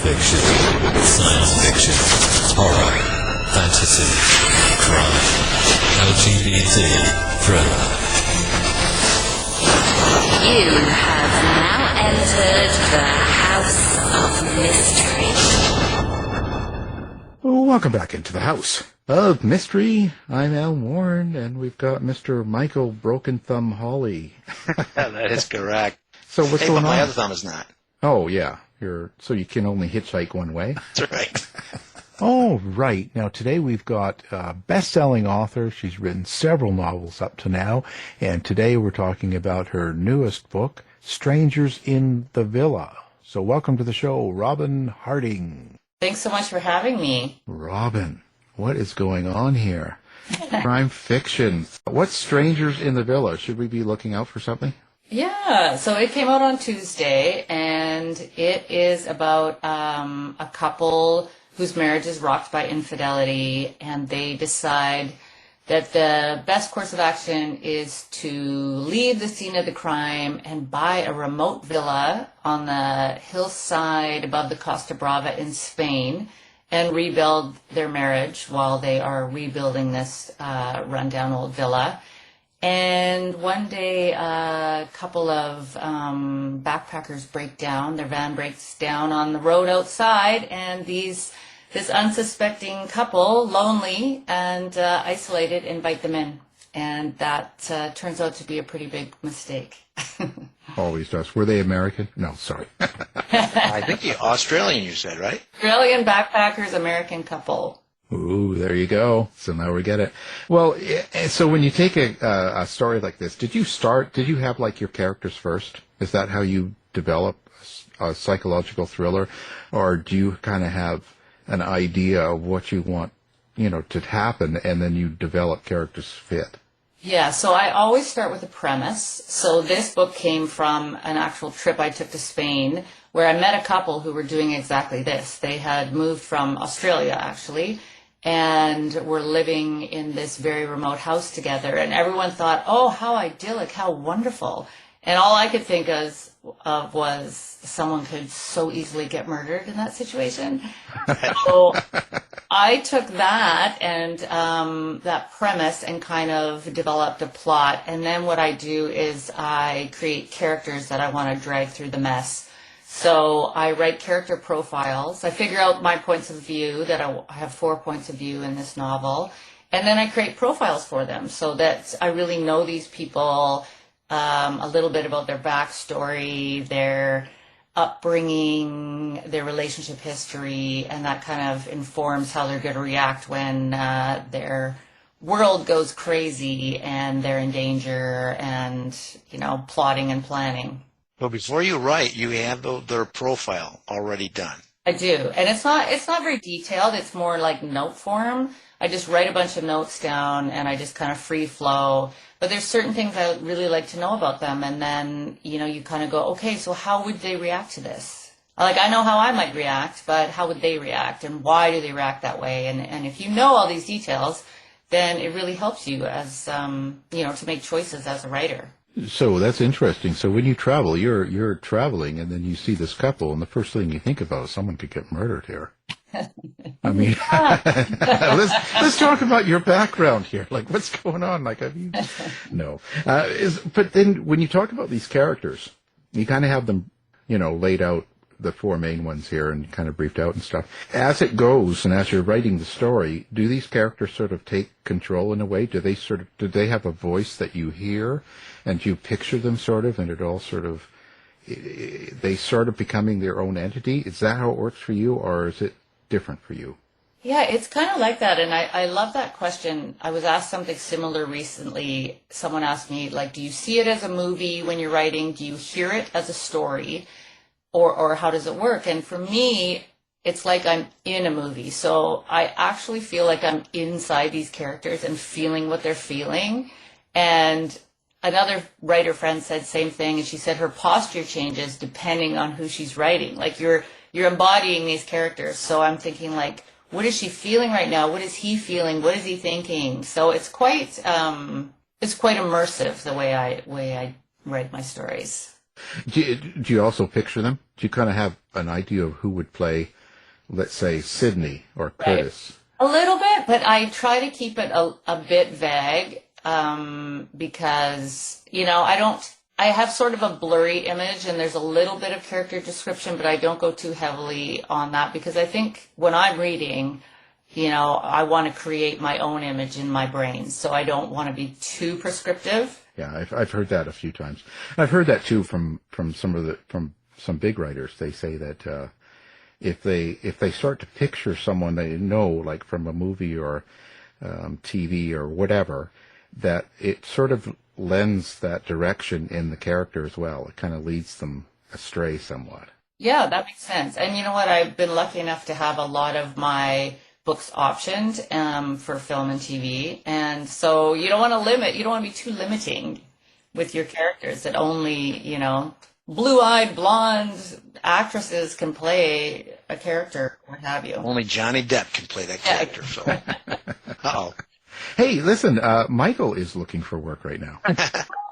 fiction, science fiction, horror, fantasy, crime, LGBT, thriller. You have now entered the House of Mystery. Welcome back into the House of Mystery. I'm Al Warren, and we've got Mr. Michael Broken Thumb Hawley. That is correct. So what's going on? My other thumb is not. Oh, yeah. So you can only hitchhike one way? That's right. Oh, right. Now, today we've got a best-selling author. She's written several novels up to now, and today we're talking about her newest book, Strangers in the Villa. So welcome to the show, Robyn Harding. Thanks so much for having me. Robyn, what is going on here? Crime fiction. What's Strangers in the Villa? Should we be looking out for something? Yeah, so it came out on Tuesday, and it is about a couple whose marriage is rocked by infidelity, and they decide that the best course of action is to leave the scene of the crime and buy a remote villa on the hillside above the Costa Brava in Spain and rebuild their marriage while they are rebuilding this rundown old villa. And one day, a couple of backpackers break down. Their van breaks down on the road outside, and this unsuspecting couple, lonely and isolated, invite them in. And that turns out to be a pretty big mistake. Always does. Were they American? No, sorry. I think you're Australian, you said, right? Australian backpackers, American couple. Ooh, there you go. So now we get it. Well, so when you take a story like this, did you have like your characters first? Is that how you develop a psychological thriller? Or do you kind of have an idea of what you want, to happen, and then you develop characters fit? Yeah, so I always start with a premise. So this book came from an actual trip I took to Spain, where I met a couple who were doing exactly this. They had moved from Australia, actually, and were living in this very remote house together. And everyone thought, oh, how idyllic, how wonderful. And all I could think of was someone could so easily get murdered in that situation. So I took that and that premise and kind of developed a plot. And then what I do is I create characters that I want to drag through the mess. So I write character profiles. I figure out my points of view, that I have 4 points of view in this novel. And then I create profiles for them so that I really know these people, a little bit about their backstory, their upbringing, their relationship history, and that kind of informs how they're going to react when their world goes crazy and they're in danger and, plotting and planning. Well, before you write, you have their profile already done. I do. And it's not very detailed. It's more like note form. I just write a bunch of notes down and I just kind of free flow. But there's certain things I would really like to know about them. And then, you kind of go, okay, so how would they react to this? Like, I know how I might react, but how would they react? And why do they react that way? And if you know all these details, then it really helps you as, to make choices as a writer. So that's interesting. So when you travel, you're traveling, and then you see this couple, and the first thing you think about is someone could get murdered here. I mean, let's talk about your background here. Like, what's going on? Like, no. But then when you talk about these characters, you kind of have them, laid out, the 4 main ones here, and kind of briefed out and stuff. As it goes, and as you're writing the story, do these characters sort of take control in a way? Do they have a voice that you hear, and you picture them sort of, and it all sort of, they sort of becoming their own entity? Is that how it works for you, or is it different for you? Yeah, it's kind of like that, and I love that question. I was asked something similar recently. Someone asked me, like, do you see it as a movie when you're writing? Do you hear it as a story? Or how does it work? And for me, it's like I'm in a movie. So I actually feel like I'm inside these characters and feeling what they're feeling. And another writer friend said same thing, and she said her posture changes depending on who she's writing. Like you're embodying these characters. So I'm thinking, like, what is she feeling right now? What is he feeling? What is he thinking? So it's quite immersive the way I write my stories. Do you also picture them? Do you kind of have an idea of who would play, let's say, Sydney or Curtis? A little bit, but I try to keep it a bit vague because, I have sort of a blurry image and there's a little bit of character description, but I don't go too heavily on that because I think when I'm reading, I want to create my own image in my brain. So I don't want to be too prescriptive. Yeah, I've heard that a few times. I've heard that too from some big writers. They say that if they start to picture someone they know, like from a movie or TV or whatever, that it sort of lends that direction in the character as well. It kind of leads them astray somewhat. Yeah, that makes sense. And you know what? I've been lucky enough to have a lot of my books optioned for film and TV. And so you don't want to be too limiting with your characters that only, blue-eyed blonde actresses can play a character, what have you. Only Johnny Depp can play that character. So, uh-oh. Hey, listen, Michael is looking for work right now.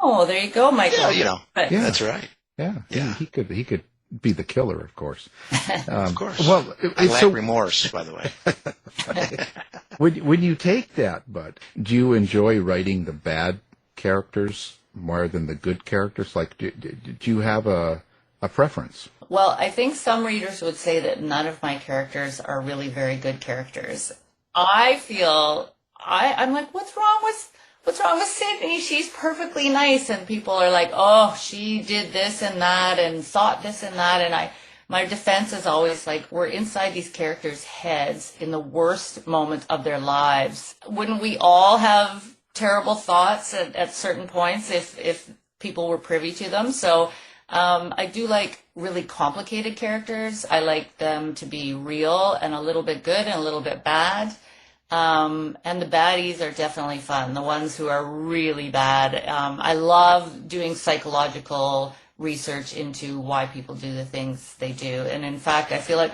Oh, there you go, Michael. Yeah, that's right. Yeah. He could be the killer, of course. Of course. Well, I lack remorse, by the way. When you take that, Bud, do you enjoy writing the bad characters more than the good characters? Like, do you have a preference? Well, I think some readers would say that none of my characters are really very good characters. I feel I'm like, what's wrong with Sydney? She's perfectly nice, and people are like, oh, she did this and that and thought this and that, and my defense is always like, we're inside these characters' heads in the worst moment of their lives. Wouldn't we all have terrible thoughts at certain points if people were privy to them? So I do like really complicated characters. I like them to be real and a little bit good and a little bit bad. And the baddies are definitely fun, the ones who are really bad. I love doing psychological research into why people do the things they do. And in fact, I feel like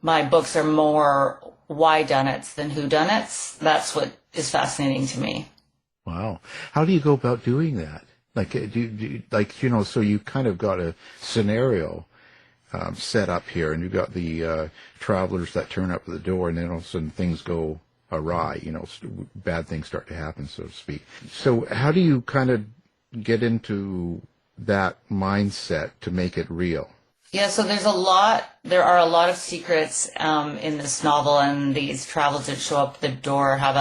my books are more why-done-its than who-done-its. That's what is fascinating to me. Wow. How do you go about doing that? Like, so you kind of got a scenario set up here, and you've got the travelers that turn up at the door, and then all of a sudden things go awry, bad things start to happen, so to speak. So how do you kind of get into that mindset to make it real? Yeah, so there are a lot of secrets in this novel, and these travelers that show up at the door have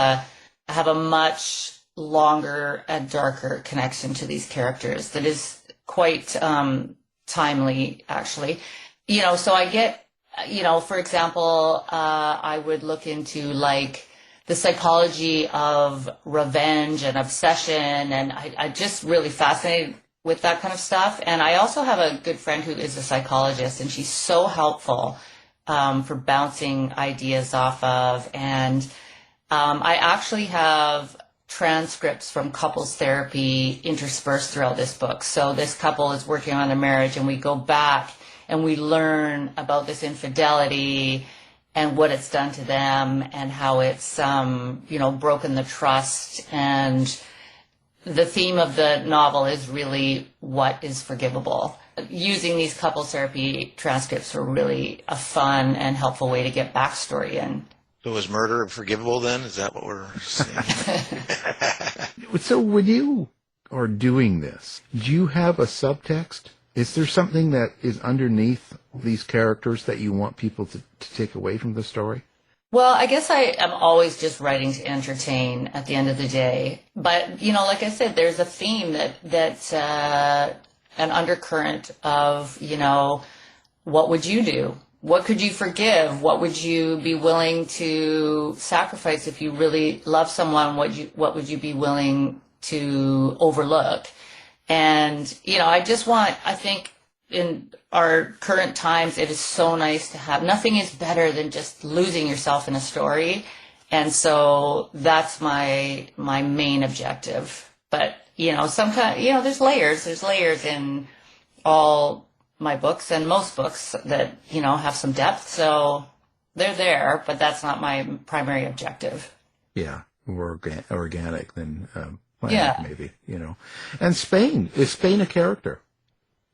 a much longer and darker connection to these characters that is quite timely, actually. So I get, for example, I would look into like the psychology of revenge and obsession, and I just really fascinated with that kind of stuff. And I also have a good friend who is a psychologist, and she's so helpful for bouncing ideas off of. And I actually have transcripts from couples therapy interspersed throughout this book. So this couple is working on their marriage, and we go back and we learn about this infidelity and what it's done to them and how it's, broken the trust. And the theme of the novel is really what is forgivable. Using these couples therapy transcripts were really a fun and helpful way to get backstory in. So is murder forgivable then? Is that what we're saying? So when you are doing this, do you have a subtext? Is there something that is underneath these characters that you want people to take away from the story? Well, I guess I am always just writing to entertain at the end of the day. But, like I said, there's a theme that's an undercurrent of, what would you do? What could you forgive? What would you be willing to sacrifice if you really love someone? What would you be willing to overlook? And, I think in our current times, it is so nice to have, nothing is better than just losing yourself in a story. And so that's my main objective. But, there's layers in all my books and most books that, have some depth. So they're there, but that's not my primary objective. Yeah, more organic than maybe, And Spain, is Spain a character?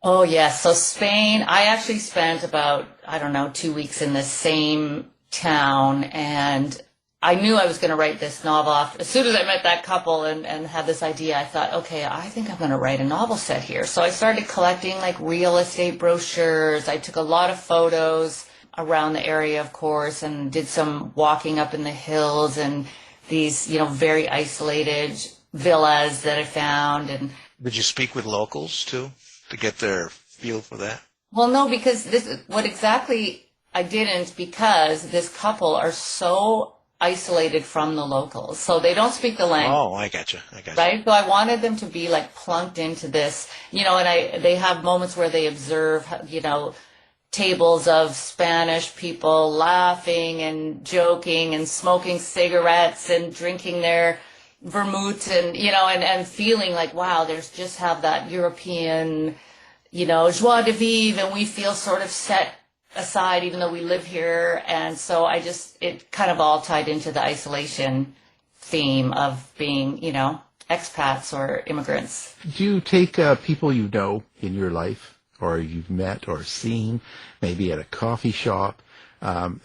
Oh, yes. So Spain, I actually spent about, I don't know, 2 weeks in the same town, and I knew I was going to write this novel off. As soon as I met that couple and had this idea, I thought, okay, I think I'm going to write a novel set here. So I started collecting like real estate brochures. I took a lot of photos around the area, of course, and did some walking up in the hills and these, very isolated villas that I found. And Did you speak with locals too to get their feel for that? well, no, because what exactly I didn't, because this couple are so isolated from the locals. So they don't speak the language. Oh, I got you. Right? So I wanted them to be like plunked into this, and they have moments where they observe, tables of Spanish people laughing and joking and smoking cigarettes and drinking their vermouth and feeling like, wow, there's just have that European, joie de vivre, and we feel sort of set aside even though we live here. And so it kind of all tied into the isolation theme of being, expats or immigrants. Do you take people you know in your life, or you've met or seen, maybe at a coffee shop,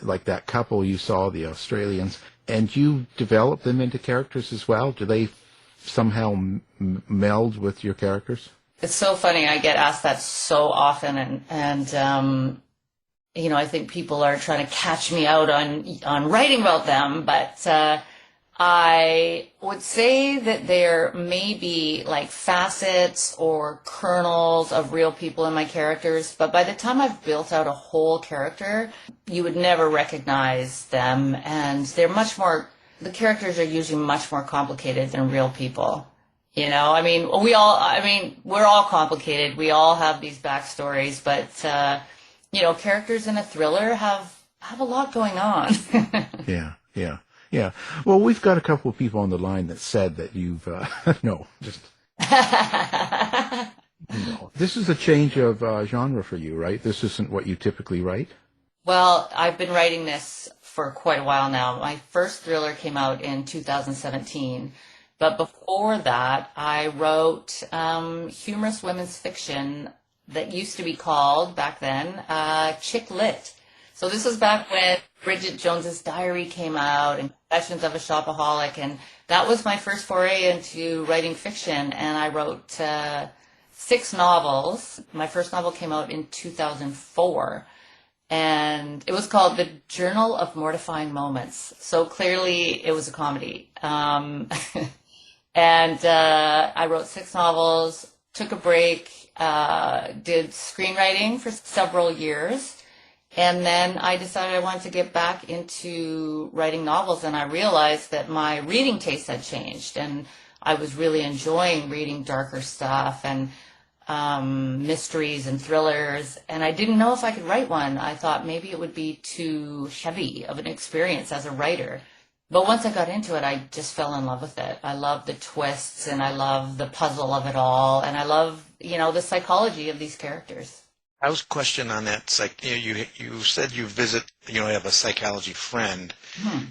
like that couple you saw, the Australians, and you develop them into characters as well? Do they somehow meld with your characters? It's so funny. I get asked that so often, and I think people are trying to catch me out on writing about them, but I would say that there may be like facets or kernels of real people in my characters, but by the time I've built out a whole character, you would never recognize them, and the characters are usually much more complicated than real people. We're all complicated. We all have these backstories, but characters in a thriller have a lot going on. Yeah. Well, we've got a couple of people on the line that said that you've, no. This is a change of genre for you, right? This isn't what you typically write? Well, I've been writing this for quite a while now. My first thriller came out in 2017. But before that, I wrote humorous women's fiction that used to be called, back then, chick lit. So this was back when Bridget Jones's Diary came out and Confessions of a Shopaholic, and that was my first foray into writing fiction, and I wrote 6 novels. My first novel came out in 2004, and it was called The Journal of Mortifying Moments. So clearly it was a comedy. And I wrote 6 novels, took a break, did screenwriting for several years, and then I decided I wanted to get back into writing novels, and I realized that my reading taste had changed, and I was really enjoying reading darker stuff and mysteries and thrillers, and I didn't know if I could write one. I thought maybe it would be too heavy of an experience as a writer. But once I got into it, I just fell in love with it. I love the twists, and I love the puzzle of it all, and I love, the psychology of these characters. I was questioning on that. It's like, you said you visit, have a psychology friend,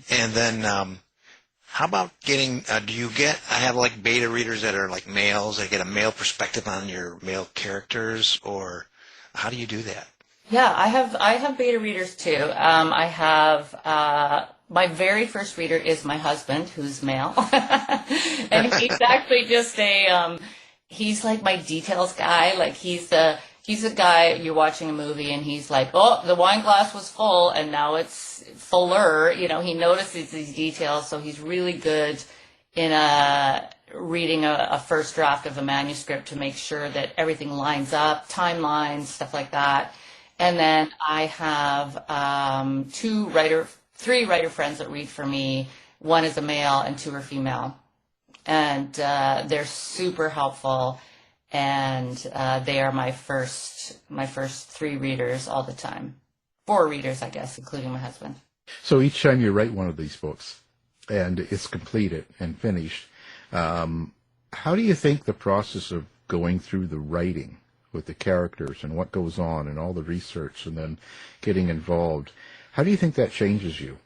and then how about getting? I have like beta readers that are like males. I get a male perspective on your male characters, or how do you do that? Yeah, I have beta readers too. I have my very first reader is my husband, who's male, and he's actually just he's like my details guy. Like he's a guy, you're watching a movie and he's like, oh, the wine glass was full and now it's fuller. He notices these details, so he's really good in reading a first draft of a manuscript to make sure that everything lines up, timelines, stuff like that. And then I have 3 writer friends that read for me. One is a male and 2 are female. And they're super helpful. And they are my first 3 readers all the time. 4 readers, I guess, including my husband. So each time you write one of these books and it's completed and finished, how do you think the process of going through the writing with the characters and what goes on and all the research and then getting involved, how do you think that changes you?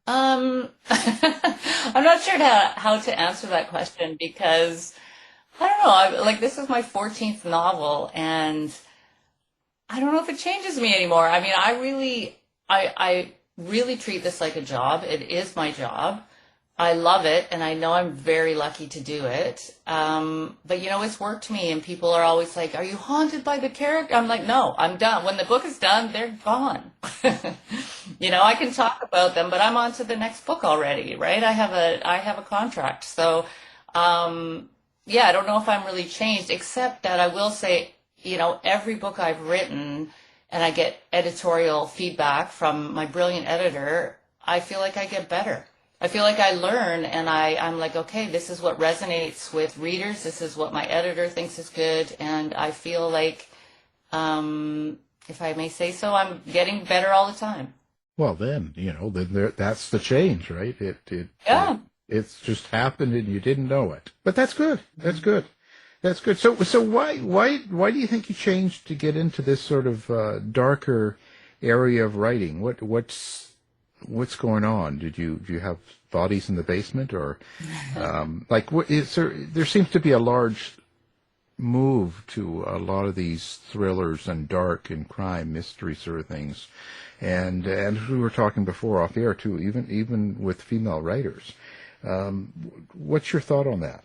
I'm not sure how to answer that question, because I don't know. This is my 14th novel, and I don't know if it changes me anymore. I mean, I really treat this like a job. It is my job. I love it, and I know I'm very lucky to do it. But it's worked me, and people are always like, "Are you haunted by the character?" I'm like, "No, I'm done. When the book is done, they're gone." I can talk about them, but I'm on to the next book already, right? I have a contract, so I don't know if I'm really changed, except that I will say, every book I've written, and I get editorial feedback from my brilliant editor, I feel like I get better. I feel like I learn, and I'm like, okay, this is what resonates with readers. This is what my editor thinks is good. And I feel like, if I may say so, I'm getting better all the time. Well, then, that's the change, right? It's just happened and you didn't know it. But that's good. That's good. That's good. So why do you think you changed to get into this sort of darker area of writing? What's going on? Do you have bodies in the basement, or there seems to be a large move to a lot of these thrillers and dark and crime mystery sort of things, and we were talking before off air too, even with female writers. What's your thought on that?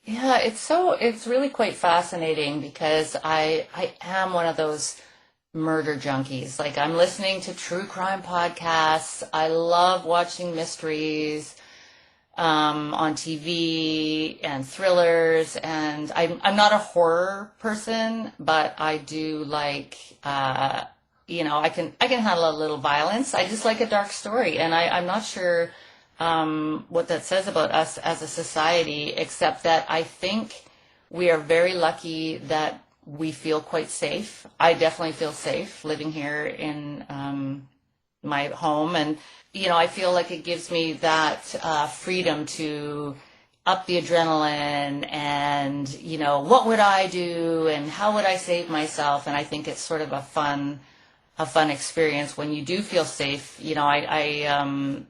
Yeah, it's really quite fascinating, because I am one of those murder junkies. Like, I'm listening to true crime podcasts. I love watching mysteries on TV and thrillers. And I'm not a horror person, but I do like, I can handle a little violence. I just like a dark story. And I'm not sure what that says about us as a society, except that I think we are very lucky that we feel quite safe. I definitely feel safe living here in my home. And, I feel like it gives me that freedom to up the adrenaline and, what would I do and how would I save myself? And I think it's sort of a fun experience when you do feel safe. I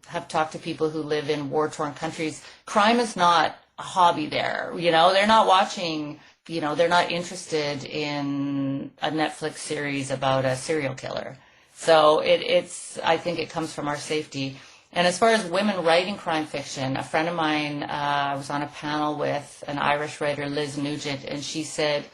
have talked to people who live in war-torn countries. Crime is not a hobby there. They're not watching, they're not interested in a Netflix series about a serial killer. So I think it comes from our safety. And as far as women writing crime fiction, a friend of mine, I was on a panel with an Irish writer, Liz Nugent, and she said,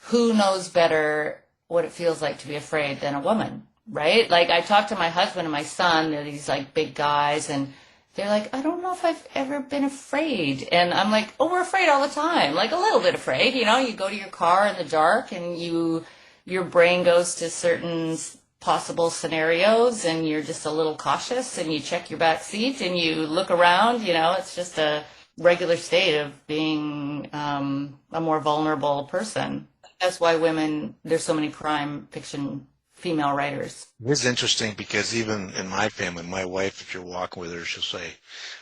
who knows better what it feels like to be afraid than a woman, right? Like, I talked to my husband and my son, they're these like big guys, and they're like, I don't know if I've ever been afraid. And I'm like, oh, we're afraid all the time, like a little bit afraid. You go to your car in the dark and your brain goes to certain possible scenarios and you're just a little cautious and you check your back seat and you look around. It's just a regular state of being a more vulnerable person. That's why there's so many crime fiction female writers. It's interesting because even in my family, my wife, if you're walking with her, she'll say,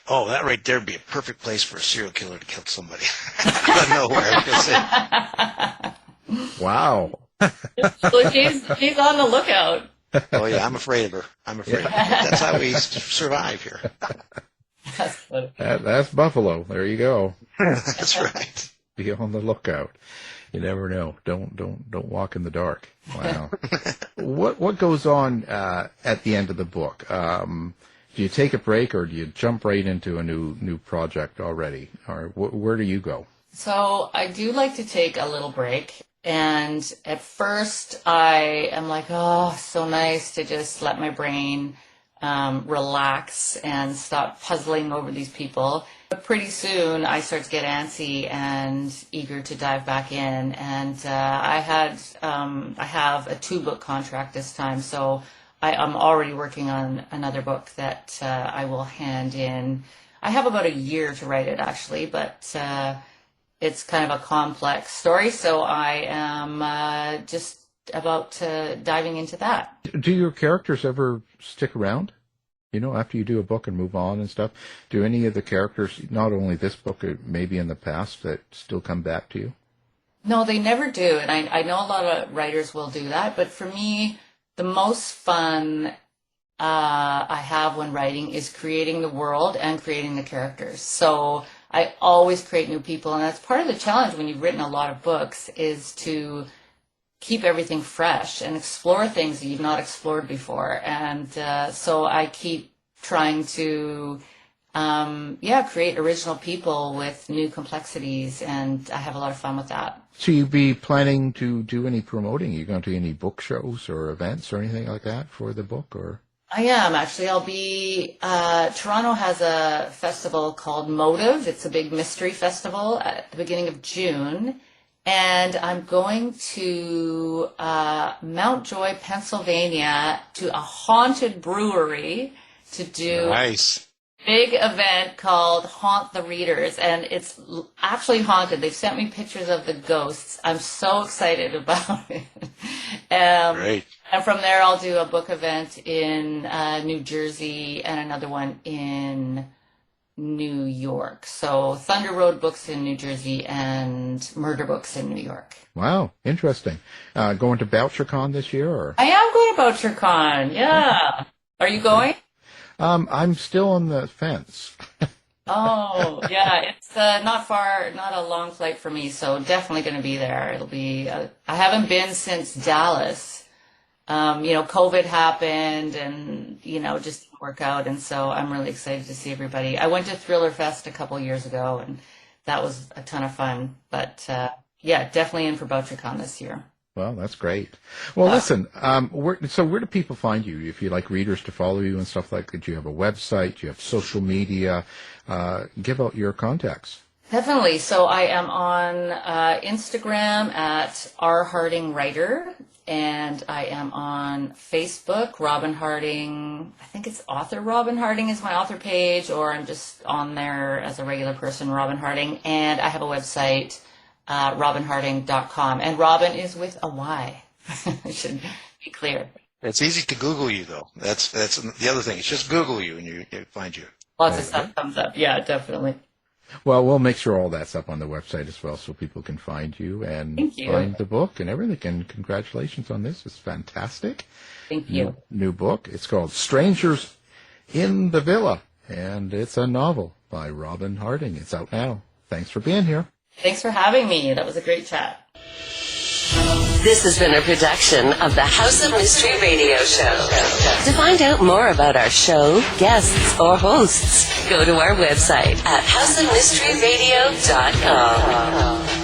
oh, that right there would be a perfect place for a serial killer to kill somebody. Out of nowhere. Wow. So she's on the lookout. Oh, yeah, I'm afraid of her. That's how we survive here. That's funny. That's Buffalo. There you go. That's right. Be on the lookout. You never know. Don't walk in the dark. Wow. What goes on at the end of the book? Do you take a break, or do you jump right into a new project already, or where do you go? So I do like to take a little break. And at first I am like, oh, so nice to just let my brain relax and stop puzzling over these people. But pretty soon I start to get antsy and eager to dive back in. And I have a 2-book contract this time, so I'm already working on another book that I will hand in. I have about a year to write it, actually, but it's kind of a complex story, so I am just about diving into that. Do your characters ever stick around? After you do a book and move on and stuff, do any of the characters, not only this book, maybe in the past, that still come back to you? No, they never do, and I know a lot of writers will do that, but for me, the most fun I have when writing is creating the world and creating the characters. So I always create new people, and that's part of the challenge when you've written a lot of books, is to keep everything fresh and explore things that you've not explored before. And so I keep trying to, create original people with new complexities, and I have a lot of fun with that. So you'd be planning to do any promoting? Are you going to any book shows or events or anything like that for the book? Or I am, actually. I'll be, Toronto has a festival called Motive. It's a big mystery festival at the beginning of June. And I'm going to Mount Joy, Pennsylvania, to a haunted brewery to do Nice. a big event called Haunt the Readers. And it's actually haunted. They've sent me pictures of the ghosts. I'm so excited about it. Great. And from there, I'll do a book event in New Jersey and another one in New York. So Thunder Road Books in New Jersey and Murder Books in New York. wow, interesting. Going to BoucherCon this year? Or? I am going to BoucherCon, yeah. Are you going? I'm still on the fence. Oh, yeah, it's not a long flight for me, so definitely going to be there. It'll be, I haven't been since Dallas. COVID happened and, just didn't work out. And so I'm really excited to see everybody. I went to Thriller Fest a couple years ago, and that was a ton of fun. But, definitely in for BoucherCon this year. Well, that's great. Well, listen, where do people find you? If you like readers to follow you and stuff like that, do you have a website? Do you have social media? Give out your contacts. Definitely. So I am on Instagram at rhardingwriter, and I am on Facebook, Robyn Harding. I think it's author Robyn Harding is my author page, or I'm just on there as a regular person, Robyn Harding. And I have a website, robynharding.com. And Robyn is with a Y. I should be clear. It's easy to Google you, though. That's the other thing. It's just Google you, and you find you. Lots of stuff comes up. Yeah, definitely. Well, we'll make sure all that's up on the website as well so people can find you and find the book and everything. And congratulations on this. It's fantastic. Thank you. New book. It's called Strangers in the Villa, and it's a novel by Robyn Harding. It's out now. Thanks for being here. Thanks for having me. That was a great chat. This has been a production of the House of Mystery Radio Show. To find out more about our show, guests, or hosts, go to our website at houseofmysteryradio.com.